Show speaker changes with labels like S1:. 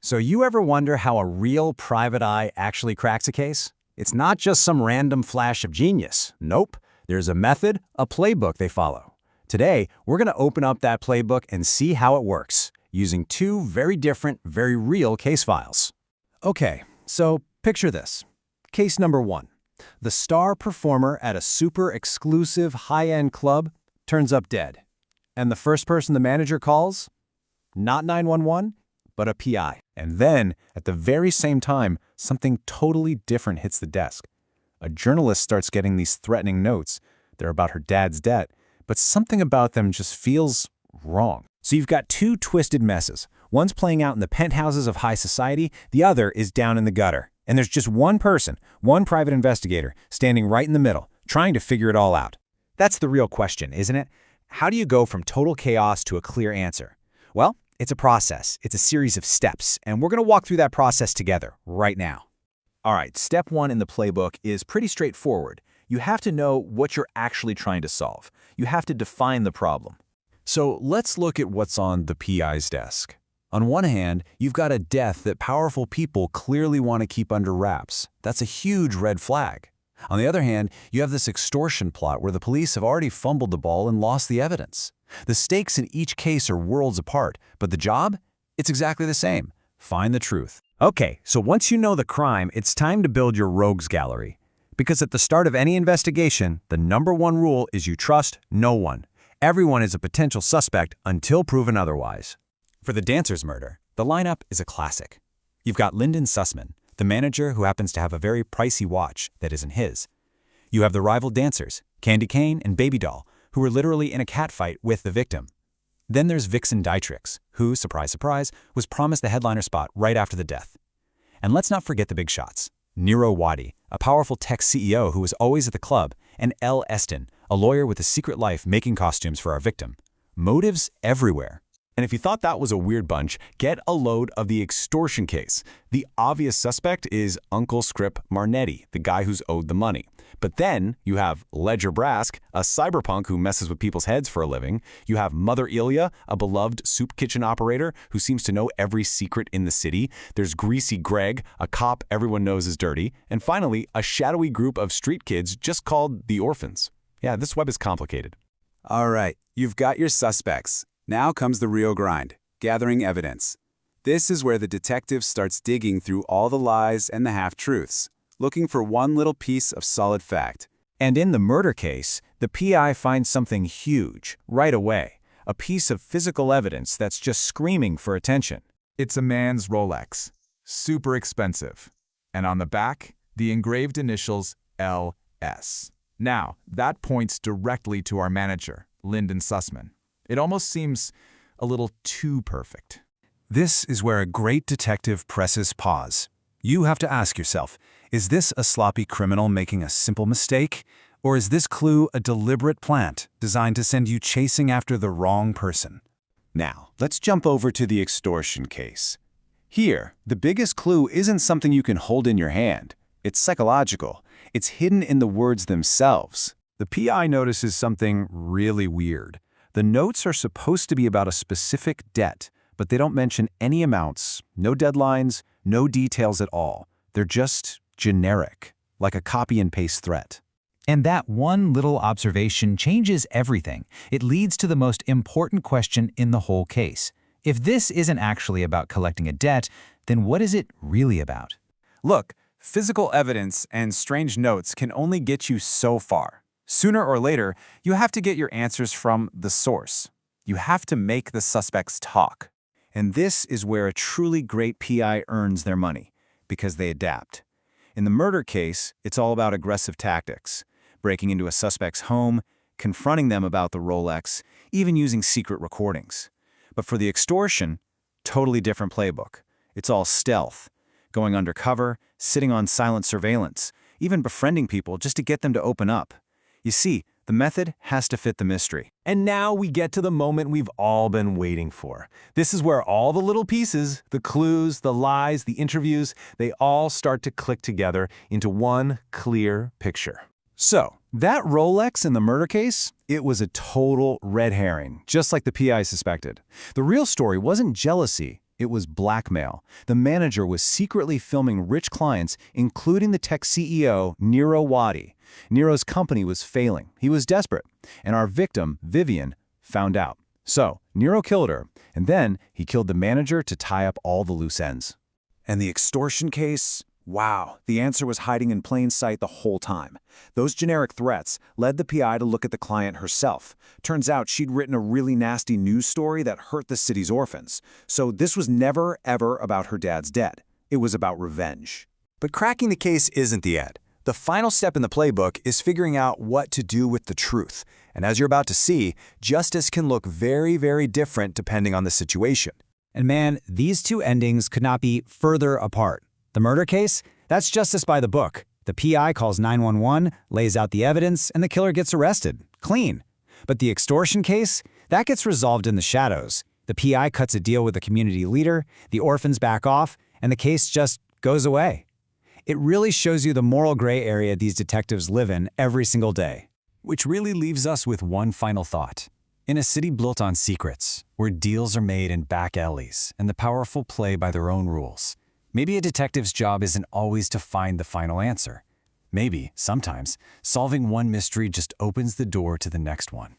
S1: So you ever wonder how a real private eye actually cracks a case? It's not just some random flash of genius. Nope. There's a method, a playbook they follow. Today, we're going to open up that playbook and see how it works, using two very different, very real case files.
S2: Okay, so picture this. Case number 1. The star performer at a super exclusive high-end club turns up dead. And the first person the manager calls? Not 911, but a PI.
S3: And then, at the very same time, something totally different hits the desk. A journalist starts getting these threatening notes. They're about her dad's debt, but something about them just feels wrong.
S2: So you've got two twisted messes. One's playing out in the penthouses of high society, the other is down in the gutter. And there's just one person, one private investigator, standing right in the middle, trying to figure it all out.
S4: That's the real question, isn't it? How do you go from total chaos to a clear answer? Well, it's a process. It's a series of steps, and we're going to walk through that process together right now. All right, step 1 in the playbook is pretty straightforward. You have to know what you're actually trying to solve. You have to define the problem.
S3: So let's look at what's on the PI's desk. On one hand, you've got a death that powerful people clearly want to keep under wraps. That's a huge red flag. On the other hand, you have this extortion plot where the police have already fumbled the ball and lost the evidence. The stakes in each case are worlds apart, but the job? It's exactly the same. Find the truth.
S1: Okay, so once you know the crime, it's time to build your rogues gallery. Because at the start of any investigation, the #1 rule is you trust no one. Everyone is a potential suspect until proven otherwise.
S4: For the dancer's murder, the lineup is a classic. You've got Lyndon Sussman, the manager who happens to have a very pricey watch that isn't his. You have the rival dancers, Candy Kane and Baby Doll, who were literally in a catfight with the victim. Then there's Vixen Dietrich, who, surprise, surprise, was promised the headliner spot right after the death. And let's not forget the big shots. Nero Wadi, a powerful tech CEO who was always at the club, and L. Eston, a lawyer with a secret life making costumes for our victim. Motives everywhere.
S3: And if you thought that was a weird bunch, get a load of the extortion case. The obvious suspect is Uncle Scrip Marnetti, the guy who's owed the money. But then you have Ledger Brask, a cyberpunk who messes with people's heads for a living. You have Mother Ilya, a beloved soup kitchen operator who seems to know every secret in the city. There's Greasy Greg, a cop everyone knows is dirty. And finally, a shadowy group of street kids just called the Orphans. Yeah, this web is complicated.
S5: All right, you've got your suspects. Now comes the real grind, gathering evidence. This is where the detective starts digging through all the lies and the half-truths, looking for one little piece of solid fact.
S1: And in the murder case, the PI finds something huge, right away. A piece of physical evidence that's just screaming for attention.
S6: It's a man's Rolex. Super expensive. And on the back, the engraved initials LS. Now, that points directly to our manager, Lyndon Sussman. It almost seems a little too perfect.
S2: This is where a great detective presses pause. You have to ask yourself, is this a sloppy criminal making a simple mistake? Or is this clue a deliberate plant designed to send you chasing after the wrong person?
S5: Now, let's jump over to the extortion case. Here, the biggest clue isn't something you can hold in your hand. It's psychological. It's hidden in the words themselves.
S3: The PI notices something really weird. The notes are supposed to be about a specific debt, but they don't mention any amounts, no deadlines, no details at all. They're just generic, like a copy and paste threat.
S4: And that one little observation changes everything. It leads to the most important question in the whole case. If this isn't actually about collecting a debt, then what is it really about?
S5: Look, physical evidence and strange notes can only get you so far. Sooner or later, you have to get your answers from the source. You have to make the suspects talk. And this is where a truly great PI earns their money, because they adapt. In the murder case, it's all about aggressive tactics, breaking into a suspect's home, confronting them about the Rolex, even using secret recordings. But for the extortion, totally different playbook. It's all stealth, going undercover, sitting on silent surveillance, even befriending people just to get them to open up. You see, the method has to fit the mystery.
S3: And now we get to the moment we've all been waiting for. This is where all the little pieces, the clues, the lies, the interviews, they all start to click together into one clear picture.
S5: So, that Rolex in the murder case, it was a total red herring, just like the PI suspected. The real story wasn't jealousy,
S2: It was blackmail. The manager was secretly filming rich clients, including the tech CEO, Nirav Wadi. Nirav's company was failing. He was desperate. And our victim, Vivian, found out. So, Nirav killed her, and then he killed the manager to tie up all the loose ends.
S1: And the extortion case? Wow, the answer was hiding in plain sight the whole time. Those generic threats led the PI to look at the client herself. Turns out she'd written a really nasty news story that hurt the city's orphans. So this was never, ever about her dad's death. It was about revenge.
S7: But cracking the case isn't the end. The final step in the playbook is figuring out what to do with the truth. And as you're about to see, justice can look very, very different depending on the situation.
S4: And man, these two endings could not be further apart. The murder case? That's justice by the book. The PI calls 911, lays out the evidence, and the killer gets arrested. Clean. But the extortion case? That gets resolved in the shadows. The PI cuts a deal with the community leader, the orphans back off, and the case just goes away. It really shows you the moral gray area these detectives live in every single day.
S3: Which really leaves us with one final thought. In a city built on secrets, where deals are made in back alleys and the powerful play by their own rules, maybe a detective's job isn't always to find the final answer. Maybe, sometimes, solving one mystery just opens the door to the next one.